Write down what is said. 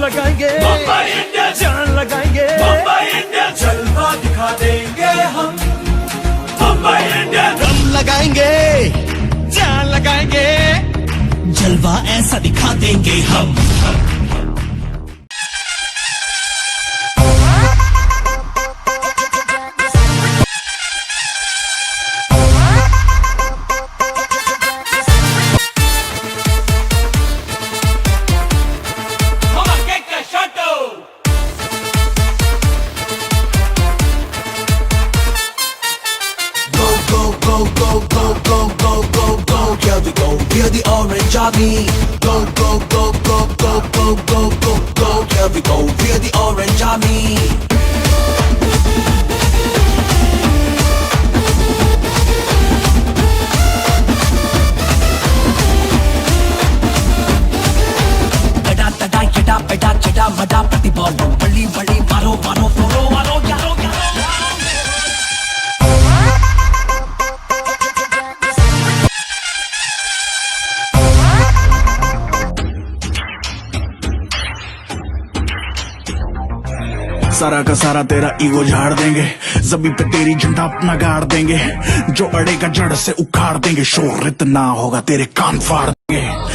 लगाएंगे मुंबई इंडियंस, जान लगाएंगे मुंबई इंडियंस, जलवा दिखा देंगे हम मुंबई इंडियंस। दम लगाएंगे जान लगाएंगे जलवा ऐसा दिखा देंगे हम। Feel the orange army. Go, go, go, go, go, go, go, go, go. Here we go. Feel the orange army. Tada tada yada beda chada mada prati ball. Bali bali maro maro foro maro yaro yaro. सारा का सारा तेरा ego झाड़ देंगे, जमीन पे तेरी झंडा अपना गाड़ देंगे, जो अड़ेगा जड़ से उखाड़ देंगे, शोर इतना होगा तेरे कान फाड़ देंगे।